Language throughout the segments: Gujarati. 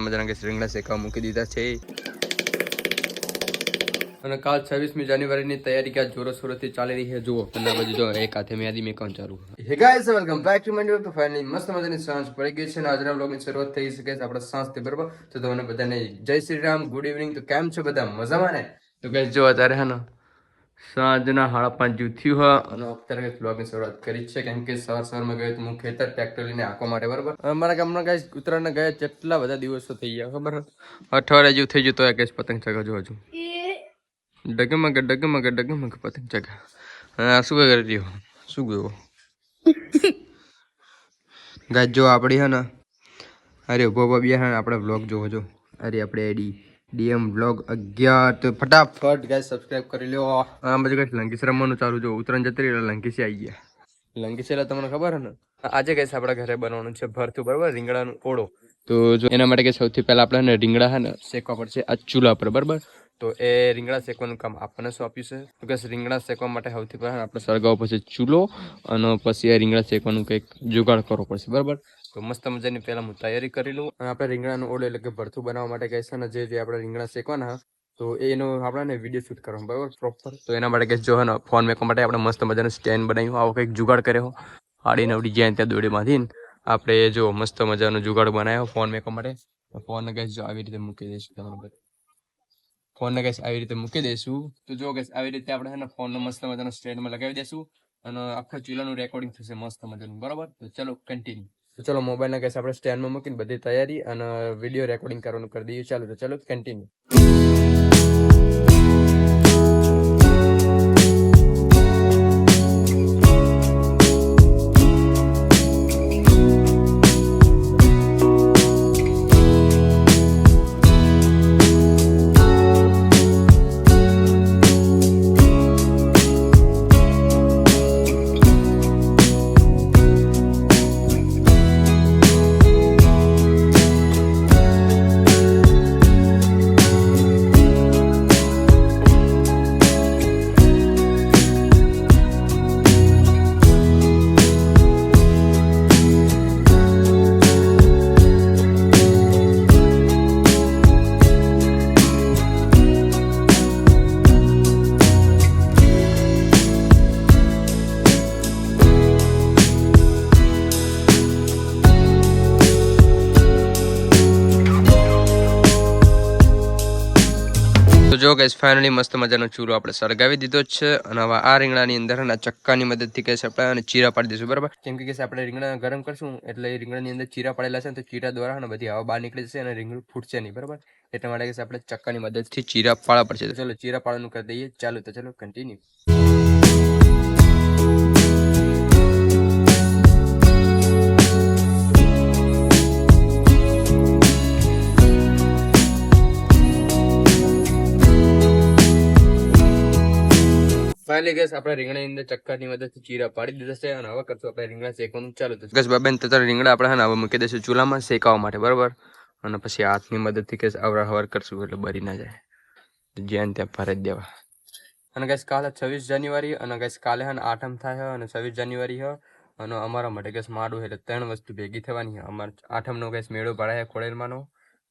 મજાના કે રીંગણા શેકવા મૂકી દીધા છે અને કાલ 26મી જાન્યુઆરીની તૈયારી ક્યાં જોરોશોરોથી ચાલી રહી છે જુઓ અને બાજુ જો એક હાથે મેદી મેકવાનું ચાલુ હે guys welcome back to my new finally મસ્ત મજાની સાંજ પડી ગઈ છે અને આજના વ્લોગની શરૂઆત થઈ શકે છે આપણે સાંજથી બરાબર તો તમને બધાને જય શ્રી રામ ગુડ ઇવનિંગ તો કેમ છો બધા મજામાં ને તો ગાઈસ જો અત્યારે હે ને સાંજના 5:30 જેવું થયું હોય અને અત્યારે વ્લોગની શરૂઆત કરી છે કેમ કે સવારમાં ગયો તો હું ખેતર ટ્રેક્ટર લઈને આંખો માટે બરાબર અમારા ગામના ગાઈસ ઉત્તરાયણના ગયા કેટલા બધા દિવસો થઈ ગયા ખબર અઠવાડિયા જેવું થઈ ગયું તો ગાઈસ પતંગ ચગાવજો હજુ ડગમગ પતંગ ચગા હા શું કરી રહ્યો શું ગયો ગાય જો આપણી હે ને અરે બોબા બી હે આપણે વ્લોગ જોવો જો અરે આપણે આઈડી ડીએમ વ્લોગ 11 તો ફટાફટ ગાય સબસ્ક્રાઇબ કરી લ્યો આ બધું ગાય લંકીસ રમવાનું ચાલુ જો ઉત્તરાયણ જતી રહી લંકીસી આવી ગયા લંકીસી એટલે તમને ખબર હે ને આજે ગાય આપણા ઘરે બનાવવાનું છે ભરતું બરાબર રીંગણાનું ઓળો તો જો એના માટે કે સૌથી પહેલા આપણે રીંગણા હે ને શેકવા પડશે આ ચૂલા પર બરાબર તો એ રીંગણા શેકવાનું કામ આપણને શું આપ્યું છે તો કે રીંગણા શેકવા માટે સૌથી પહેલા આપણે સળગાવવો પડશે ચૂલો અને પછી એ રીંગણા શેકવાનું કંઈક જુગાડ કરવો પડશે બરાબર તો મસ્ત મજાની પહેલા હું તૈયારી કરી લઉં અને આપણે રીંગણાનું ઓળો એટલે કે ભરતું બનાવવા માટે કહે છે ને જે આપણે રીંગણા શેકવાના તો એનો આપણે વિડીયો શૂટ કરવાનો બરાબર પ્રોપર તો એના માટે કે જો હે ને ફોન મેકવા માટે આપણે મસ્ત મજાનું સ્ટેન્ડ બનાવ્યું આવો કંઈક જુગાડ કર્યો આડી નવડી જ્યાં ત્યાં દોડીમાંથી આપણે જો મસ્ત મજાનો જુગાડ બનાવ્યો ફોન મેકવા માટે ફોન ગેસ જો આવી રીતે મૂકી દઈશું તમારે ફોનને ગેસ આવી રીતે મૂકી દઈશું તો જો ગેસ આવી રીતે આપણે છે ને ફોનનો મસ્ત મજાનો સ્ટેન્ડમાં લગાવી દઈશું અને આખા ચૂલાનું રેકોર્ડિંગ થશે મસ્ત મજાનું બરાબર તો ચલો કન્ટિન્યુ તો ચલો મોબાઈલના ગેસ આપણે સ્ટેન્ડમાં મૂકીને બધી તૈયારી અને વિડીયો રેકોર્ડિંગ કરવાનું કરી દઈએ ચાલો તો ચલો કન્ટિન્યુ જો ગાઈસ ફાઇનલી મસ્ત મજાનો ચૂરો આપણે સળગાવી દીધો છે અને હવે આ રીંગણાની અંદર આ ચક્કાની મદદથી કહેશે આપણે ચીરા પાડી દઈશું બરાબર કેમ કે આપણે રીંગણા ગરમ કરશું એટલે એ રીંગણાની અંદર ચીરા પાડેલા છે તો ચીરા દ્વારા બધી હવા બહાર નીકળી જશે અને રીંગણું ફૂટશે નહીં બરાબર એટલા માટે કે આપણે ચક્કાની મદદથી ચીરા પાડવા પડશે તો ચલો ચીરા પાડવાનું કરી દઈએ ચાલો તો ચલો કન્ટિન્યુ ફાઇનલી ગેસ આપણે રીંગણાની અંદર ચક્કાની મદદથી ચીરા પાડી દીધા છે અને હવે કરશું આપણે રીંગણા શેકવાનું ચાલુ થશે ગેસ બાબેન તો રીંગણા આપણે હવે મૂકી દઈશું ચૂલામાં શેકાવા માટે બરાબર અને પછી હાથની મદદથી ગેસ આવરા હવાર કરશું એટલે બરી ના જાય જ્યાં ત્યાં ફરજ દેવા અને ગેસ કાલે 26 જાન્યુઆરી અને ગેસ કાલે હે આઠમ થાય અને 26 જાન્યુઆરી હ અને અમારા માટે ગેસ માડું એટલે ત્રણ વસ્તુ ભેગી થવાની અમારે આઠમનો ગેસ મેળો ભરાય ખોડેલમાંનો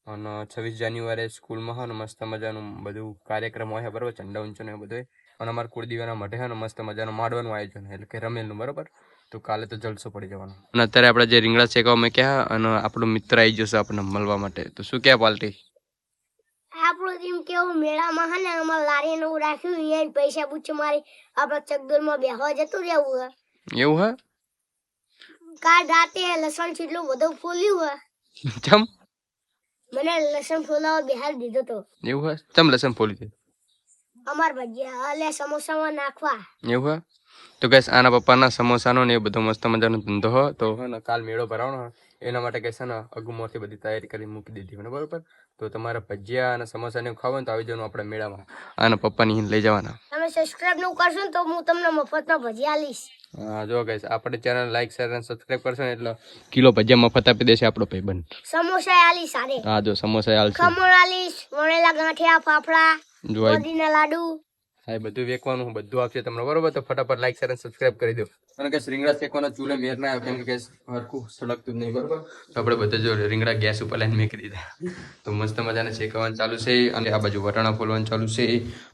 અને 26 જાન્યુઆરી સ્કૂલમાં હોય ને મસ્ત મજાનું બધું કાર્યક્રમ હોય બરાબર ઝંડા ઊંચો ને બધું અને અમારા કુળદીવાના મઢે છે ને મસ્ત મજાનું માડવાનું આયોજન એટલે કે રમેલનું બરાબર તો કાલે તો જલસો પડી જવાનો અને અત્યારે આપણે જે રીંગણા શેકવા મેં ક્યાં અને આપણો મિત્ર આવી જશે આપણને મળવા માટે તો શું ક્યાં પાલટી આપણું જેમ કેવું મેળામાં હે ને અમાર લારી નું રાખ્યું એ પૈસા પૂછે મારી આપણે ચકદોરમાં બેહવા જતું રહેવું હે એવું હે કાલ રાતે લસણ છેટલું બધું ફોલ્યું હે ચમ મને લસણ ફોલાવા બેહાર દીધો તો એવું હે ચમ લસણ ફોલી દે અમાર ભજીયા અલે સમોસામાં નાખવા એવું હે તો ગેસ આના પપ્પાના સમોસાનો ને એ બધો મસ્ત મજાનો ધંધો હો તો હે ને કાલ મેળો ભરાવાનો એના માટે કહેશે ને અગુમોથી બધી તૈયારી કરી મૂકી દીધી મને બરોબર તો તમારે ભજીયા અને સમોસા ને ખાવાનું તો આવી જવાનું આપણે મેળામાં આના પપ્પાની લઈ જવાના તમે સબસ્ક્રાઇબ નું કરશો ને તો હું તમને મફતમાં ભજીયા આલીશ હા જો ગાઈસ આપણે ચેનલ લાઈક શેર અને સબસ્ક્રાઇબ કરશો ને એટલે કિલો ભજીયા મફત આપી દેશે આપણો ભાઈબંધ સમોસા આલીશ સારે હા જો સમોસા આલશે ખમણ આલીશ વણેલા ગાંઠિયા ફાફડા દૂધીના લાડુ હા એ બધું વેકવાનું બધું આપશે તમને બરોબર તો ફટાફટ લાઈક શેર અને સબસ્ક્રાઇબ કરી દો અને કે રીંગણા શેકવાના ચૂલે મેર ના આવે કેમ કે હરખું સળગતું જ નહીં બરોબર તો આપણે બધા જો રીંગણા ગેસ ઉપર લઈને મેકી દીધા તો મસ્ત મજાને શેકવાનું ચાલુ છે અને આ બાજુ વટાણા ફોલવાનું ચાલુ છે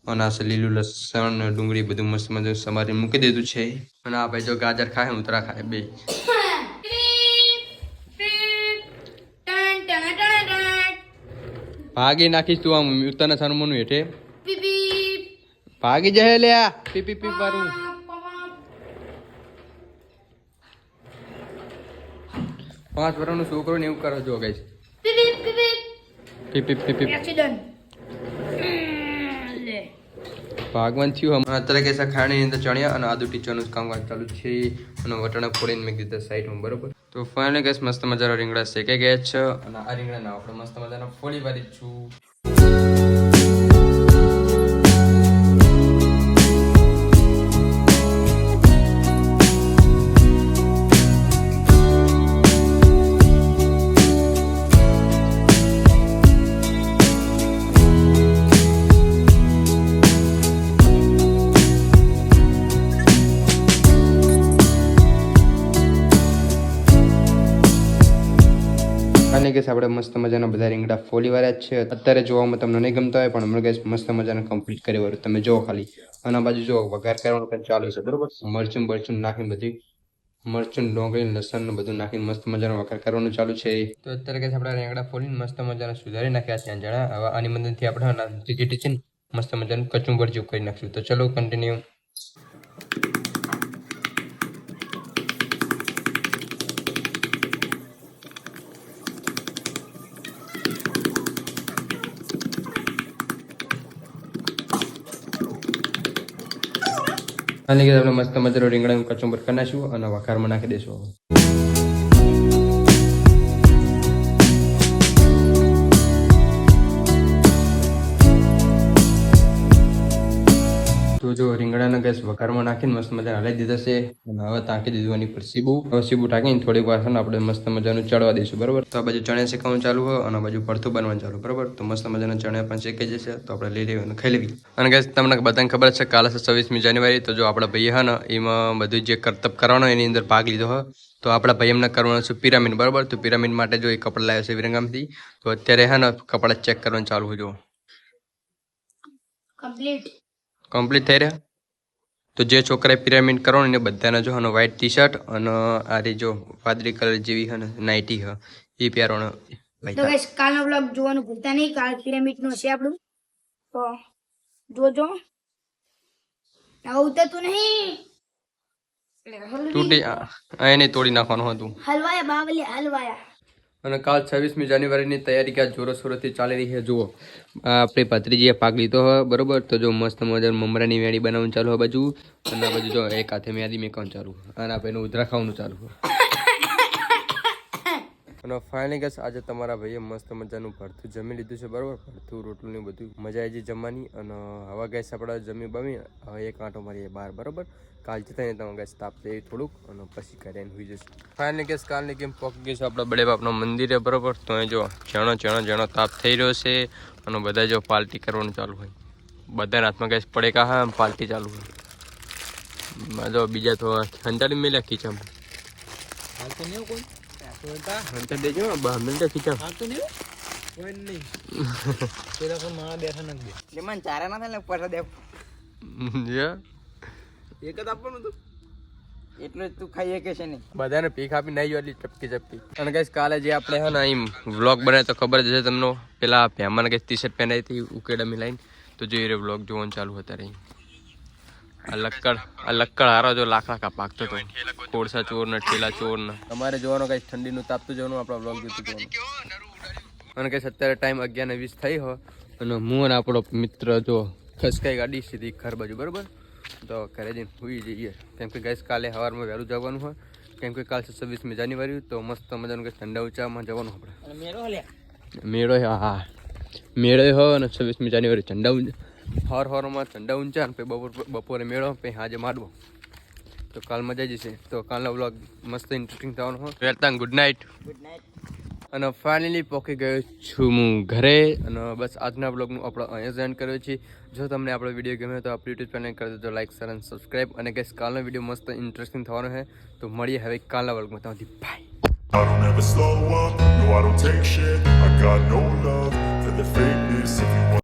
અને આ લીલું લસણ ડુંગળી બધું મસ્ત મજાનું સમારી મૂકી દીધું છે અને આ ભાઈ જો ગાજર ખાય ઉતરા ખાય બે ભાગી નાખીશ તું આમ ઉતરના સન્માનું હેઠે ભાગી જાય લ્યા પી પી પી પારું 5 વર્ષનો છોકરો ને એવું કરો જો ગાઈસ પી પી પી પી ભાગવાન થયું અત્યારે કેસા ખાણી અંદર ચણ્યા અને આદુ ટીચરનું કામકાજ ચાલુ છે અને વટાણા ફોડીને મેં દીધા સાઈડમાં બરોબર તો ફાઇનલી ગેસ મસ્ત મજાના રીંગણા શેકાઈ ગયા છે અને આ રીંગણા ના આપણે મસ્ત મજાના ફોડી વાળી છું અને ગેસ આપણે મસ્ત મજાના બધા રીંગણા ફોલી વાળા છે અત્યારે જોવામાં તમને નહીં ગમતા હોય પણ હમણાં ગેસ મસ્ત મજાના કમ્પ્લીટ કરી વાળું તમે જો ખાલી અને બાજુ જો વઘાર કરવાનું પણ ચાલુ છે બરોબર મરચું નાખીને બધી મરચું ડોંગળી લસણ બધું નાખીને મસ્ત મજાનો વઘાર કરવાનું ચાલુ છે તો અત્યારે ગેસ આપણે રીંગણા ફોલીને મસ્ત મજાના સુધારી નાખ્યા છે જણા હવે આની મદદથી આપણે ટીચી મસ્ત મજાનું કચુંબર જેવું કરી નાખશું તો ચલો કન્ટિન્યુ આની કે આપણે મસ્ત મજાનો રીંગણાનું કચુંબર કરી નાખશું અને વઘારમાં નાખી દઈશું તો જો રીંગણાના ગેસ વઘારમાં નાખીને મસ્ત મજા હલાવી દીધા છે અને હવે તાકી દીધું એની પર સીબુ હવે સીબુ ટાંકીને થોડીક વાર આપણે મસ્ત મજાનું ચડવા દઈશું બરોબર તો આ બાજુ ચણા શેકવાનું ચાલુ હોય અને બાજુ પડતું બનવાનું ચાલુ બરોબર તો મસ્ત મજાના ચણા પણ શેકાઈ જશે તો આપણે લઈ લેવું અને ખાઈ લેવી અને ગેસ તમને બધાને ખબર છે કાલે છે 26મી જાન્યુઆરી તો જો આપણા ભાઈએ હા ને એમાં બધું જે કરતબ કરવાનો એની અંદર ભાગ લીધો હોય તો આપણા ભાઈ એમને કરવાનું છે પિરામિડ બરોબર તો પિરામિડ માટે જો એ કપડાં લાવ્યો છે વિરંગામથી તો અત્યારે હા ને કપડાં ચેક કરવાનું ચાલુ હોય જો કમ્પ્લીટ થઈ રહ્યા તો જે છોકરાએ પિરામિડ કરવાનું ને બધાને જો હનો વ્હાઈટ ટી શર્ટ અને આ રી જો વાદળી કલર જેવી હે ને નાઇટી હ એ પહેરવાનો તો ગાઈસ કાલનો વ્લોગ જોવાનું ભૂલતા નહીં કાલ પિરામિડ નો છે આપણું તો જોજો આવું તો નહીં તૂટી એને તોડી નાખવાનું હતું હલવાયા બાવલિયા હલવાયા અને કાલ 26મી જાન્યુઆરીની તૈયારી ક્યાં જોરો શોરોથી ચાલી રહી છે જુઓ આપણી ભત્રીજીએ ભાગ લીધો હોય બરોબર તો જો મસ્ત મજાનું મમરાની વેણી બનાવવાનું ચાલુ હોય બાજુ અને આ બાજુ જો એક હાથે મેદી મેકવાનું ચાલુ અને આપણે ઉધરા ખાવાનું ચાલુ હોય અને ફાઇનલી ગેસ આજે તમારા ભાઈએ મસ્ત મજાનું ભરતું જમી લીધું છે બરોબર ભરતું રોટલું ને બધું મજા આવી જઈ જમવાની અને હવે ગેસ આપણે જમી બમી હવે એક આંટો મારીએ બહાર બરોબર કાલ જતા ને તમે ગેસ તાપ લે થોડુંક અને પછી ઘરે હોઈ જશે ફાઇનલી ગેસ કાલની ગેમ પોકી ગઈ છે આપણા બડે બાપના મંદિરે બરોબર તો એ જો જેણો તાપ થઈ રહ્યો છે અને બધા જો પાર્ટી કરવાનું ચાલુ હોય બધાના હાથમાં ગેસ પડે કા હા પાર્ટી ચાલુ હોય જો બીજા તો હંતાડી મેલ્યા ખીચામ હંતા દેજો મિલતા ખીચામ એક જ આપવાનું હતું એટલું જ તું ખાઈએ કે છે નહીં બધાને પીખ આપી નાઈ એટલી ચપકી અને કઈ કાલે જે આપણે હે ને અહીં વ્લોગ બનાવ્યો તો ખબર જ હશે તમને પેલા ભેમાને કઈ ટી શર્ટ પહેરાવી હતી ઉકેડા મિલાઈને તો જો એ વ્લોગ જોવાનું ચાલુ હતા રહી આ લક્કડ હારો જો લાખ પાકતો હતો કોળસા ચોર ને ઠેલા ચોર ને તમારે જોવાનો કઈ ઠંડીનું તાપતું જોવાનું આપણા વ્લોગ જોતું જોવાનું અને કઈ અત્યારે ટાઈમ 11:20 થઈ હોય અને હું અને આપણો મિત્ર જો ખસકાઈ ગાડી સીધી ઘર બાજુ બરોબર તો ઘરે જઈને સુઈ જઈએ કેમ કે ગઈસ કાલે સવારમાં વહેલું જવાનું હોય કેમ કે કાલ 26મી જાન્યુઆરી તો મસ્ત મજાનું કંઈક ઠંડા ઊંચામાં જવાનું આપણે મેળો હા મેળો હોય અને 26મી જાન્યુઆરી ઠંડા હરમાં ઠંડા ઊંચા ને બપોરે મેળો પછી આજે માંડવો તો કાલ મજા જશે તો કાલનો વ્લોગ મસ્ત ઇન્ટરેસ્ટિંગ થવાનો હોય વેલતા ગુડ નાઇટ અને ફાઇનલી પહોંચી ગયો છું હું ઘરે અને બસ આજના બ્લોગનું આપણે અહીંયા જ એન્ડ કર્યો છે. જો તમને આપણો વિડીયો ગમ્યો તો આપણી યુટ્યુબ ચેનલ કરી દેજો લાઈક શેર અને સબસ્ક્રાઈબ. અને ગેસ કાલનો વિડીયો મસ્ત ઇન્ટરેસ્ટિંગ થવાનો છે, તો મળીએ હવે કાલના બ્લોગમાં. ત્યાંથી by. I don't ever slow up, no I don't take shit. I got no love for the fakeness. If you